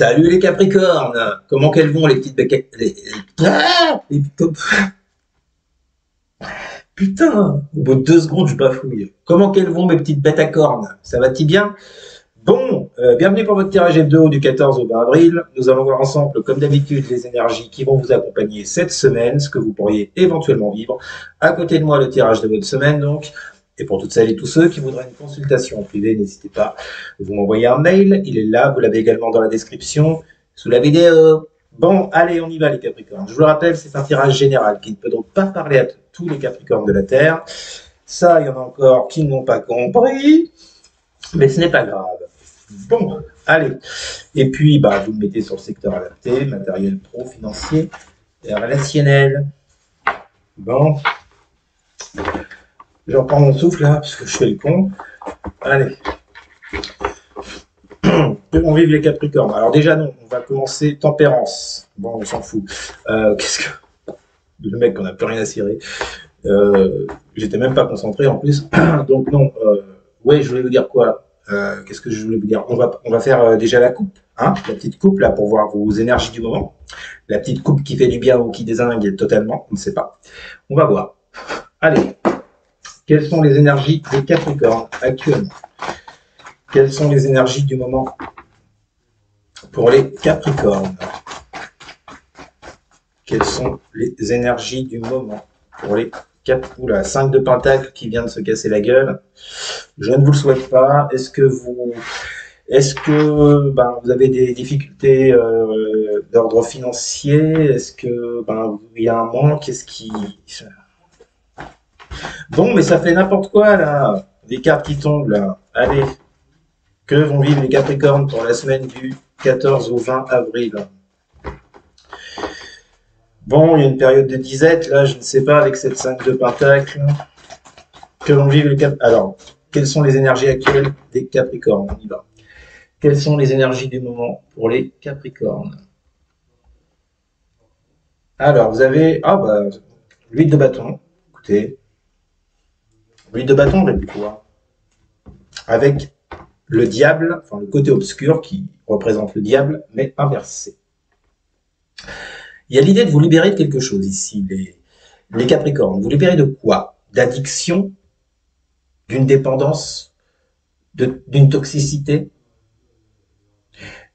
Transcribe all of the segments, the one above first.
Salut les Capricornes! Comment qu'elles vont les petites bec... Putain! Au bout de 2 secondes, je bafouille. Comment qu'elles vont mes petites bêtes à cornes? Ça va-t-il bien? Bon, bienvenue pour votre tirage hebdo du 14 au 20 avril. Nous allons voir ensemble, comme d'habitude, les énergies qui vont vous accompagner cette semaine, ce que vous pourriez éventuellement vivre. À côté de moi, le tirage de votre semaine, donc. Et pour toutes celles et tous ceux qui voudraient une consultation en privé, n'hésitez pas. Vous m'envoyez un mail, il est là, vous l'avez également dans la description, sous la vidéo. Bon, allez, on y va les Capricornes. Je vous le rappelle, c'est un tirage général qui ne peut donc pas parler à tous les Capricornes de la Terre. Ça, il y en a encore qui n'ont pas compris, mais ce n'est pas grave. Bon, allez. Et puis, vous le mettez sur le secteur adapté, matériel pro, financier et relationnel. Bon. Je reprends mon souffle là, parce que je fais le con. Allez. Que vont vivre les Capricornes? Alors déjà, non, on va commencer tempérance. Bon, on s'en fout. Qu'est-ce que... Le mec, on n'a plus rien à cirer. J'étais même pas concentré en plus. Donc non, ouais, je voulais vous dire quoi? Qu'est-ce que je voulais vous dire? On va faire déjà la coupe, hein, la petite coupe là pour voir vos énergies du moment. La petite coupe qui fait du bien ou qui dézingue totalement, on ne sait pas. On va voir. Allez, quelles sont les énergies des Capricornes actuellement? Quelles sont les énergies du moment pour les Capricornes? Quelles sont les énergies du moment pour les Capricornes? Oula, 5 de Pentacle qui vient de se casser la gueule. Je ne vous le souhaite pas. Est-ce que vous avez des difficultés d'ordre financier? Est-ce que il y a un manque? Bon, mais ça fait n'importe quoi là. Les cartes qui tombent là. Allez. Que vont vivre les Capricornes pour la semaine du 14 au 20 avril? Bon, il y a une période de disette, là, je ne sais pas, avec cette 5 de Pentacle. Que vont vivre les Capricornes? Alors, quelles sont les énergies actuelles des Capricornes? On y va. Quelles sont les énergies du moment pour les Capricornes? Alors, vous avez... l'huile de bâton. Écoutez. L'huile de bâton, avec quoi? Avec le diable, enfin le côté obscur qui représente le diable, mais inversé. Il y a l'idée de vous libérer de quelque chose ici, les Capricornes. Vous libérer de quoi? D'addiction, d'une dépendance, d'une toxicité.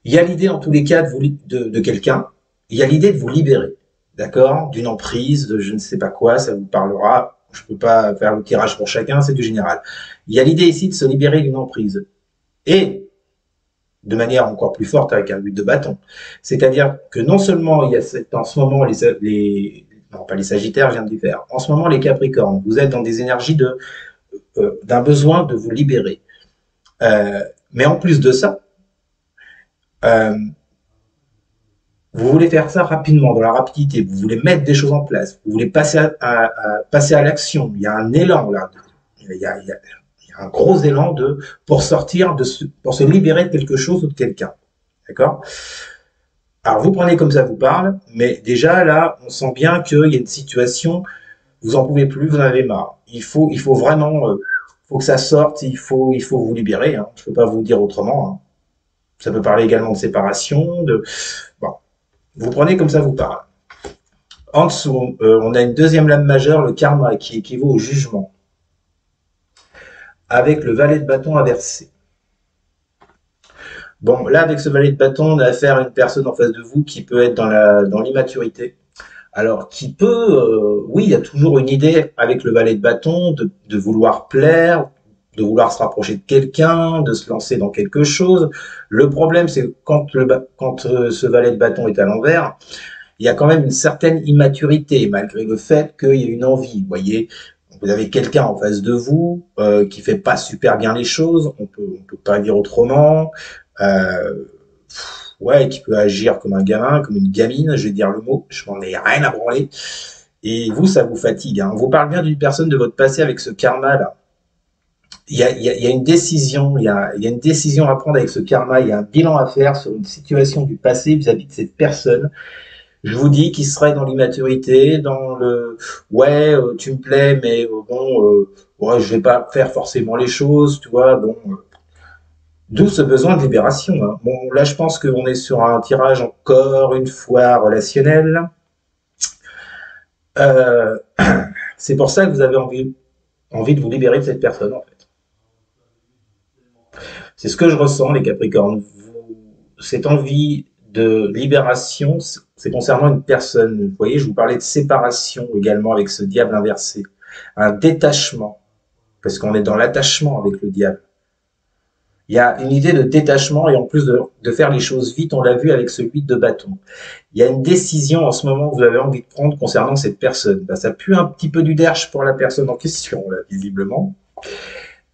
Il y a l'idée en tous les cas de quelqu'un, il y a l'idée de vous libérer, d'accord? D'une emprise, de je ne sais pas quoi, ça vous parlera. Je ne peux pas faire le tirage pour chacun, c'est du général. Il y a l'idée ici de se libérer d'une emprise. Et de manière encore plus forte avec un but de bâton. C'est-à-dire que non seulement il y a en ce moment non pas les Sagittaires, je viens de les faire. En ce moment les Capricornes, vous êtes dans des énergies d'un besoin de vous libérer. Mais en plus de ça, vous voulez faire ça rapidement, dans la rapidité. Vous voulez mettre des choses en place. Vous voulez passer à l'action. Il y a un élan là. Il y a un gros élan pour se libérer de quelque chose ou de quelqu'un. D'accord? Alors, vous prenez comme ça vous parle, mais déjà, là, on sent bien qu'il y a une situation, vous en pouvez plus, vous en avez marre. Il faut vraiment, faut que ça sorte, il faut vous libérer, hein. Je peux pas vous dire autrement, hein. Ça peut parler également de séparation, bon. Vous prenez comme ça vous parle. En dessous, on a une deuxième lame majeure, le karma, qui équivaut au jugement, avec le valet de bâton inversé. Bon, là, avec ce valet de bâton, on a affaire à une personne en face de vous qui peut être dans l'immaturité. Alors, qui peut, oui, il y a toujours une idée avec le valet de bâton de vouloir plaire, de vouloir se rapprocher de quelqu'un, de se lancer dans quelque chose. Le problème, c'est que quand ce valet de bâton est à l'envers, il y a quand même une certaine immaturité, malgré le fait qu'il y ait une envie, vous voyez. Vous avez quelqu'un en face de vous qui fait pas super bien les choses, on peut pas dire autrement, ouais, qui peut agir comme un gamin, comme une gamine, je vais dire le mot, je m'en ai rien à branler. Et vous, ça vous fatigue, hein. On vous parle bien d'une personne de votre passé avec ce karma-là. Il y a une décision, il y a une décision à prendre avec ce karma, il y a un bilan à faire sur une situation du passé vis-à-vis de cette personne. Je vous dis qu'il serait dans l'immaturité, dans le ouais, tu me plais, mais ouais, je vais pas faire forcément les choses, tu vois. Bon, D'où ce besoin de libération, hein. Bon, là, je pense qu'on est sur un tirage encore une fois relationnel. Euh, c'est pour ça que vous avez envie de vous libérer de cette personne, en fait. C'est ce que je ressens, les Capricornes. Cette envie de libération, c'est concernant une personne. Vous voyez, je vous parlais de séparation également avec ce diable inversé. Un détachement, parce qu'on est dans l'attachement avec le diable. Il y a une idée de détachement et en plus de faire les choses vite, on l'a vu avec ce 8 de bâton. Il y a une décision en ce moment que vous avez envie de prendre concernant cette personne. Ben, ça pue un petit peu du derche pour la personne en question, là, visiblement.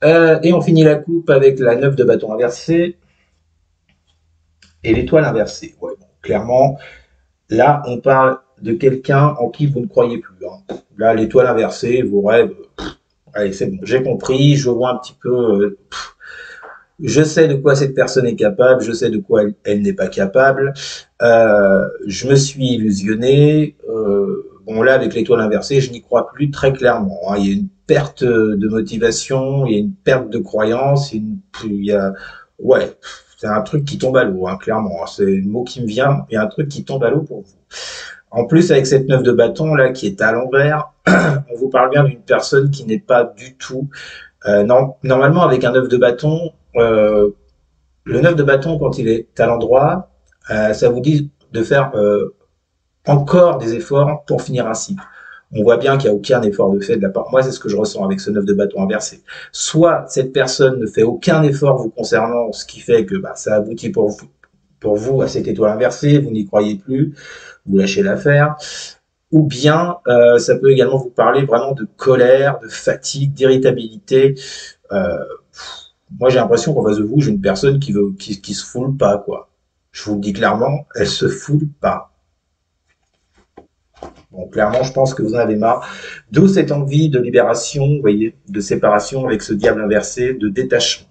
Et on finit la coupe avec la 9 de bâton inversé et l'étoile inversée. Ouais, bon, clairement, là, on parle de quelqu'un en qui vous ne croyez plus. Hein. Là, l'étoile inversée, vos rêves, allez, c'est bon, j'ai compris, je vois un petit peu... je sais de quoi cette personne est capable, je sais de quoi elle n'est pas capable. Je me suis illusionné. Bon, là, avec l'étoile inversée, je n'y crois plus très clairement. Hein. Il y a une perte de motivation, il y a une perte de croyance, ouais, c'est un truc qui tombe à l'eau, hein, clairement. C'est le mot qui me vient. Il y a un truc qui tombe à l'eau pour vous. En plus, avec cette 9 de bâton là qui est à l'envers, on vous parle bien d'une personne qui n'est pas du tout. Non, normalement, avec un 9 de bâton, le 9 de bâton, quand il est à l'endroit, ça vous dit de faire encore des efforts pour finir un cycle. On voit bien qu'il n'y a aucun effort de fait de la part. Moi, c'est ce que je ressens avec ce 9 de bâton inversé. Soit cette personne ne fait aucun effort vous concernant, ce qui fait que bah, ça aboutit pour vous à cette étoile inversée, vous n'y croyez plus, vous lâchez l'affaire. Ou bien, ça peut également vous parler vraiment de colère, de fatigue, d'irritabilité. Euh, Moi, j'ai l'impression qu'en face de vous, j'ai une personne qui se foule pas, quoi. Je vous le dis clairement, elle se foule pas. Bon, clairement, je pense que vous en avez marre. D'où cette envie de libération, vous voyez, de séparation avec ce diable inversé, de détachement.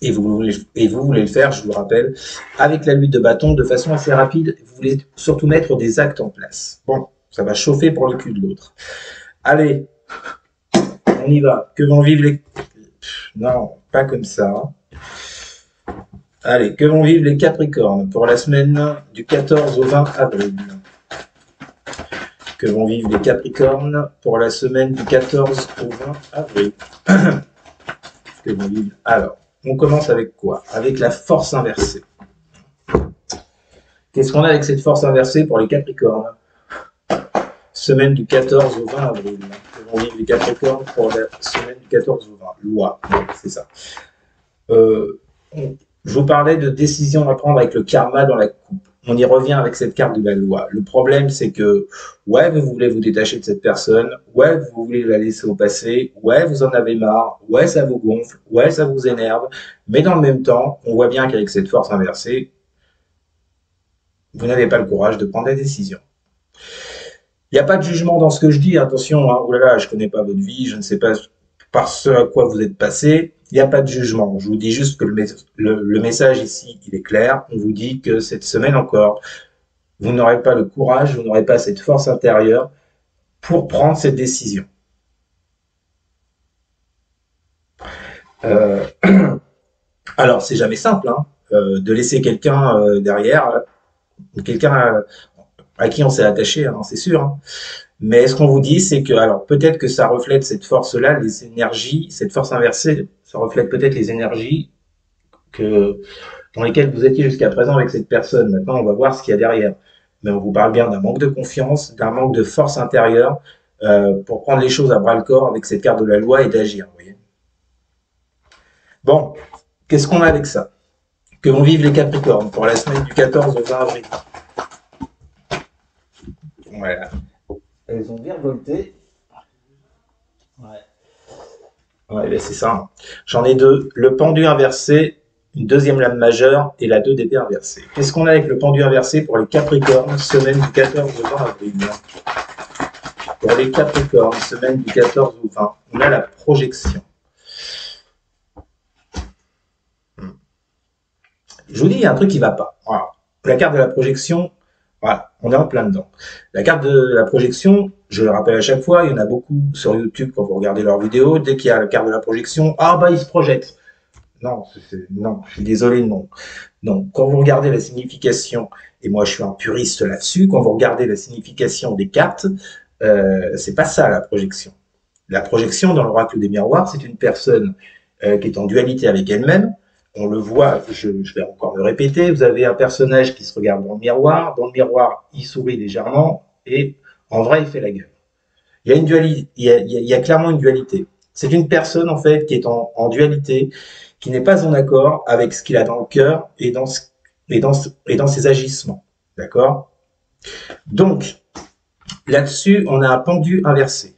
Et vous voulez le faire, je vous le rappelle, avec la lutte de bâton de façon assez rapide. Vous voulez surtout mettre des actes en place. Bon, ça va chauffer pour le cul de l'autre. Allez, on y va. Que vont vivre les... Non, pas comme ça. Allez, que vont vivre les Capricornes pour la semaine du 14 au 20 avril? Que vont vivre les Capricornes pour la semaine du 14 au 20 avril? Que vont vivre... Alors, on commence avec quoi? Avec la force inversée. Qu'est-ce qu'on a avec cette force inversée pour les Capricornes? Semaine du 14 au 20 avril. Que vont vivre les Capricornes pour la semaine du 14 au 20? Loi, c'est ça. Je vous parlais de décision à prendre avec le karma dans la coupe. On y revient avec cette carte de la loi. Le problème, c'est que, ouais, vous voulez vous détacher de cette personne, ouais, vous voulez la laisser au passé, ouais, vous en avez marre, ouais, ça vous gonfle, ouais, ça vous énerve, mais dans le même temps, on voit bien qu'avec cette force inversée, vous n'avez pas le courage de prendre la décision. Il n'y a pas de jugement dans ce que je dis, attention, hein, oh là là, je ne connais pas votre vie, je ne sais pas par ce à quoi vous êtes passé, il n'y a pas de jugement. Je vous dis juste que le message ici, il est clair. On vous dit que cette semaine encore, vous n'aurez pas le courage, vous n'aurez pas cette force intérieure pour prendre cette décision. Alors, c'est jamais simple hein, de laisser quelqu'un derrière, quelqu'un à qui on s'est attaché, hein, c'est sûr. Hein. Mais ce qu'on vous dit, c'est que, alors peut-être que ça reflète cette force-là, les énergies, cette force inversée, ça reflète peut-être les énergies dans lesquelles vous étiez jusqu'à présent avec cette personne. Maintenant, on va voir ce qu'il y a derrière. Mais on vous parle bien d'un manque de confiance, d'un manque de force intérieure pour prendre les choses à bras-le-corps avec cette carte de la loi et d'agir. Vous voyez. Bon, qu'est-ce qu'on a avec ça? Que vont vivre les Capricornes pour la semaine du 14 au 20 avril? Voilà. Elles ont bien volté. Ouais. Ouais, ben c'est ça. J'en ai deux. Le pendu inversé, une deuxième lame majeure et la 2 d'épée inversée. Qu'est-ce qu'on a avec le pendu inversé pour les Capricornes, semaine du 14 au 20 avril? Pour les Capricornes, semaine du 14 au 20, on a la projection. Je vous dis, il y a un truc qui ne va pas. Voilà. La carte de la projection, voilà, on est en plein dedans. La carte de la projection, je le rappelle à chaque fois, il y en a beaucoup sur YouTube quand vous regardez leurs vidéos, dès qu'il y a la carte de la projection, ah bah ils se projettent. Non, non, je suis désolé, non. Non, quand vous regardez la signification, et moi je suis un puriste là-dessus, quand vous regardez la signification des cartes, c'est pas ça la projection. La projection dans l'oracle des miroirs, c'est une personne qui est en dualité avec elle-même. On le voit, je vais encore me répéter, vous avez un personnage qui se regarde dans le miroir, il sourit légèrement, et en vrai, il fait la gueule. Il y a une dualité, il y a clairement une dualité. C'est une personne, en fait, qui est en dualité, qui n'est pas en accord avec ce qu'il a dans le cœur et dans ses agissements. D'accord? Donc, là-dessus, on a un pendu inversé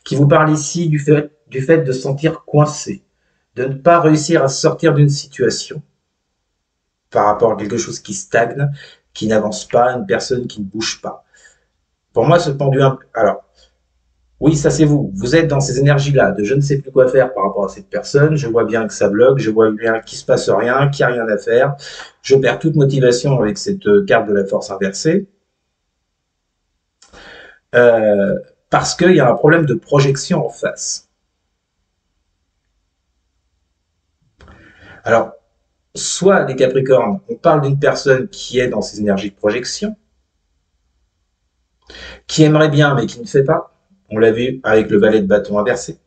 qui vous parle ici du fait de se sentir coincé, de ne pas réussir à sortir d'une situation par rapport à quelque chose qui stagne, qui n'avance pas, une personne qui ne bouge pas. Pour moi, ce pendu, alors, oui, ça c'est vous. Vous êtes dans ces énergies-là, de je ne sais plus quoi faire par rapport à cette personne. Je vois bien que ça bloque, je vois bien qu'il se passe rien, qu'il n'y a rien à faire. Je perds toute motivation avec cette carte de la force inversée. Euh, Parce qu'il y a un problème de projection en face. Alors, soit les Capricornes, on parle d'une personne qui est dans ses énergies de projection, qui aimerait bien mais qui ne fait pas. On l'a vu avec le valet de bâton inversé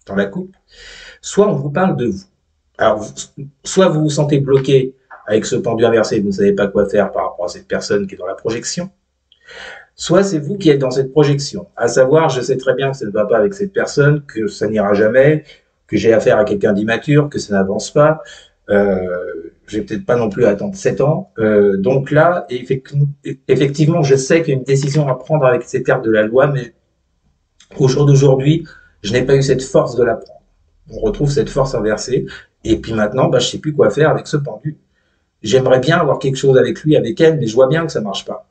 dans la coupe. Soit on vous parle de vous. Alors, soit vous vous sentez bloqué avec ce pendu inversé, vous ne savez pas quoi faire par rapport à cette personne qui est dans la projection. Soit c'est vous qui êtes dans cette projection. À savoir, je sais très bien que ça ne va pas avec cette personne, que ça n'ira jamais, que j'ai affaire à quelqu'un d'immature, que ça n'avance pas. Je vais peut-être pas non plus attendre 7 ans. Donc là, effectivement, je sais qu'il y a une décision à prendre avec cette carte de la loi, mais au jour d'aujourd'hui, je n'ai pas eu cette force de la prendre. On retrouve cette force inversée. Et puis maintenant, bah, je sais plus quoi faire avec ce pendu. J'aimerais bien avoir quelque chose avec lui, avec elle, mais je vois bien que ça marche pas.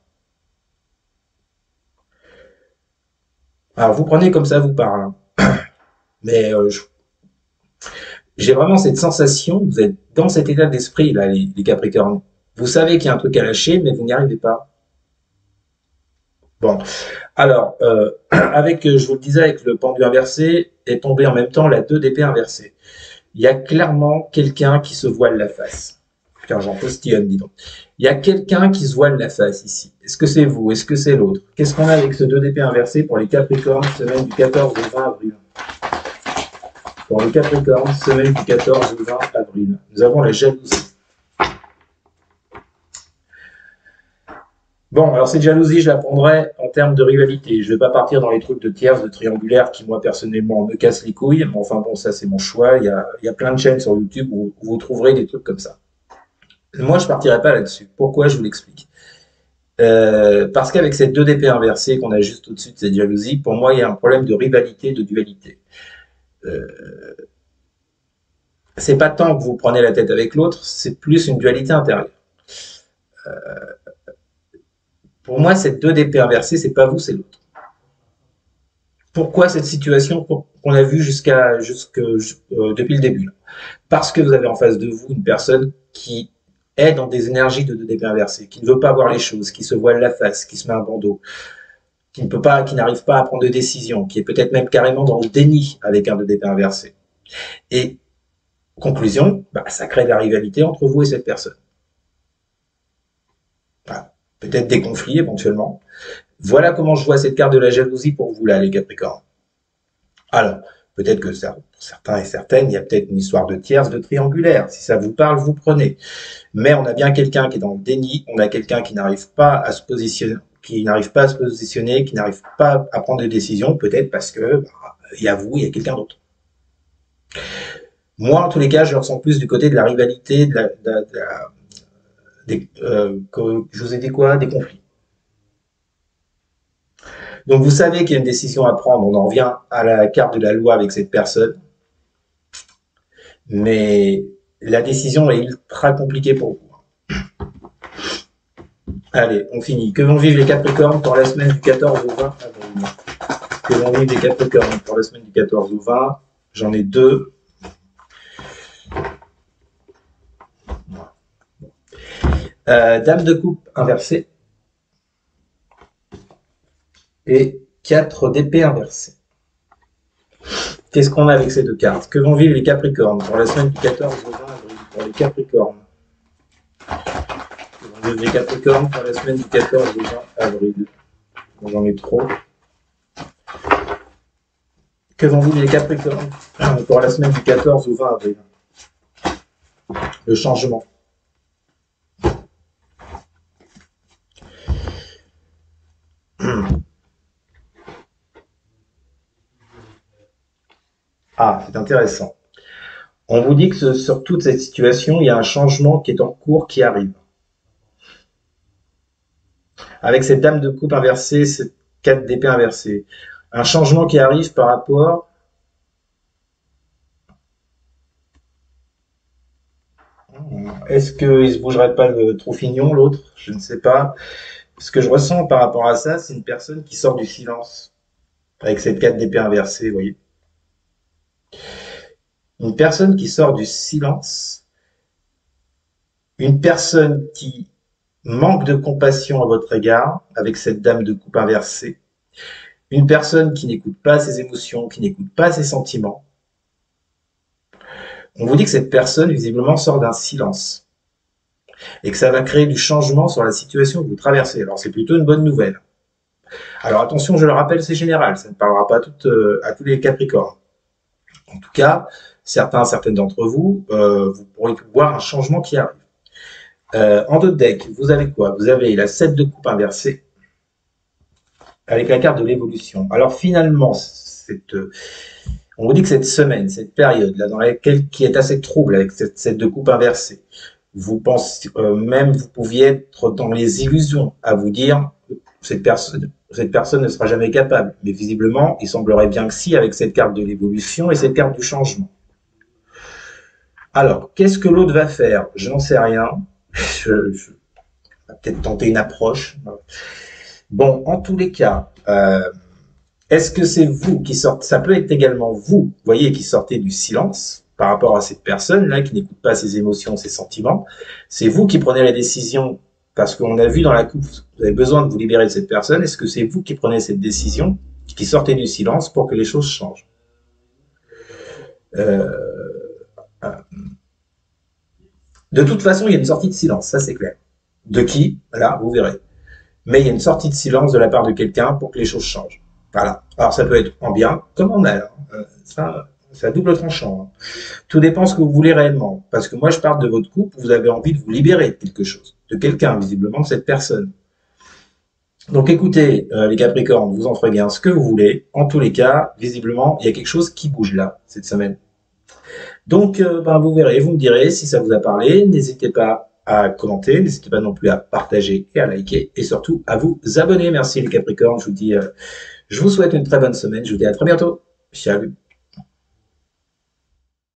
Alors vous prenez comme ça vous parle, hein. Mais j'ai vraiment cette sensation, vous êtes dans cet état d'esprit là, les Capricornes. Vous savez qu'il y a un truc à lâcher, mais vous n'y arrivez pas. Bon, alors avec, je vous le disais, avec le pendu inversé, est tombé en même temps la 2 d'épée inversée. Il y a clairement quelqu'un qui se voile la face. Car j'en postillonne, dis donc. Il y a quelqu'un qui se voile la face ici. Est-ce que c'est vous? Est-ce que c'est l'autre? Qu'est-ce qu'on a avec ce 2 d'épée inversé pour les Capricornes, semaine du 14 au 20 avril? Pour les Capricornes, semaine du 14 au 20 avril. Nous avons la jalousie. Bon, alors cette jalousie, je la prendrai en termes de rivalité. Je ne vais pas partir dans les trucs de tierces, de triangulaires qui, moi, personnellement, me cassent les couilles. Mais enfin, bon, ça, c'est mon choix. Il y a plein de chaînes sur YouTube où vous trouverez des trucs comme ça. Moi, je partirai pas là-dessus. Pourquoi? Je vous l'explique. Parce qu'avec cette 2 d'épée inversée qu'on a juste au-dessus de cette jalousie, pour moi, il y a un problème de rivalité, de dualité. C'est pas tant que vous prenez la tête avec l'autre, c'est plus une dualité intérieure. Pour moi, cette 2 d'épée inversée, c'est pas vous, c'est l'autre. Pourquoi cette situation qu'on a vue depuis le début? Parce que vous avez en face de vous une personne qui est dans des énergies de 2 d'épée inversée, qui ne veut pas voir les choses, qui se voile la face, qui se met un bandeau, qui ne peut pas, qui n'arrive pas à prendre de décision, qui est peut-être même carrément dans le déni avec un 2 d'épée inversé. Et conclusion, bah, ça crée de la rivalité entre vous et cette personne. Voilà. Peut-être des conflits éventuellement. Voilà comment je vois cette carte de la jalousie pour vous là, les Capricornes. Alors, peut-être que pour certains et certaines, il y a peut-être une histoire de tierce, de triangulaire. Si ça vous parle, vous prenez. Mais on a bien quelqu'un qui est dans le déni, on a quelqu'un qui n'arrive pas à se positionner, qui n'arrive pas à prendre des décisions, peut-être parce que il y a vous, il y a quelqu'un d'autre. Moi, en tous les cas, je ressens plus du côté de la rivalité, je vous ai dit quoi? Des conflits. Donc vous savez qu'il y a une décision à prendre, on en revient à la carte de la loi avec cette personne, mais la décision est ultra compliquée pour vous. Allez, on finit. Que vont vivre les Capricornes pour la semaine du 14 au 20 avril? Que vont vivre les Capricornes pour la semaine du 14 au 20? J'en ai deux. Dame de coupe inversée et 4 d'épée inversée. Qu'est-ce qu'on a avec ces deux cartes? Que vont vivre les Capricornes pour la semaine du 14 au 20 avril? Pour les Capricornes. Que vont vivre les Capricornes pour la semaine du 14 au 20 avril? J'en ai trop. Que vont vivre les Capricornes pour la semaine du 14 au 20 avril? Le changement. Ah, c'est intéressant. On vous dit que sur toute cette situation, il y a un changement qui est en cours, qui arrive. Avec cette dame de coupe inversée, cette 4 d'épée inversée. Un changement qui arrive par rapport... Est-ce qu'il ne se bougerait pas le Troufignon, l'autre? Je ne sais pas. Ce que je ressens par rapport à ça, c'est une personne qui sort du silence. Avec cette 4 d'épée inversée, vous voyez. Une personne qui sort du silence. Une personne qui manque de compassion à votre égard, avec cette dame de coupe inversée. Une personne qui n'écoute pas ses émotions, qui n'écoute pas ses sentiments. On vous dit que cette personne, visiblement, sort d'un silence. Et que ça va créer du changement sur la situation que vous traversez. Alors, c'est plutôt une bonne nouvelle. Alors, attention, je le rappelle, c'est général. Ça ne parlera pas à tous les Capricornes. En tout cas, certaines d'entre vous, vous pourrez voir un changement qui arrive. En d'autres decks, vous avez quoi? Vous avez la 7 de coupe inversée avec la carte de l'évolution. Alors finalement, on vous dit que cette semaine, cette période là dans laquelle qui est assez trouble avec cette 7 de coupe inversée, vous pensez même vous pouviez être dans les illusions à vous dire cette personne ne sera jamais capable. Mais visiblement, il semblerait bien que si, avec cette carte de l'évolution et cette carte du changement. Alors, qu'est-ce que l'autre va faire? Je n'en sais rien. Je vais peut-être tenter une approche. Bon, en tous les cas, est-ce que c'est vous qui sortez? Ça peut être également vous, voyez, qui sortez du silence par rapport à cette personne-là qui n'écoute pas ses émotions, ses sentiments. C'est vous qui prenez la décision parce qu'on a vu dans la coupe, vous avez besoin de vous libérer de cette personne. Est-ce que c'est vous qui prenez cette décision, qui sortez du silence pour que les choses changent? De toute façon, il y a une sortie de silence, ça c'est clair. De qui? Là, vous verrez. Mais il y a une sortie de silence de la part de quelqu'un pour que les choses changent. Voilà. Alors ça peut être en bien comme en mal. Ça, c'est à double tranchant. Tout dépend ce que vous voulez réellement. Parce que moi, je parle de votre couple, vous avez envie de vous libérer de quelque chose, de quelqu'un, visiblement de cette personne. Donc écoutez, les Capricornes, vous en ferez bien ce que vous voulez. En tous les cas, visiblement, il y a quelque chose qui bouge là, cette semaine. Donc, vous verrez, vous me direz si ça vous a parlé. N'hésitez pas à commenter, n'hésitez pas non plus à partager et à liker, et surtout à vous abonner. Merci les Capricornes, je vous souhaite une très bonne semaine, je vous dis à très bientôt. Salut.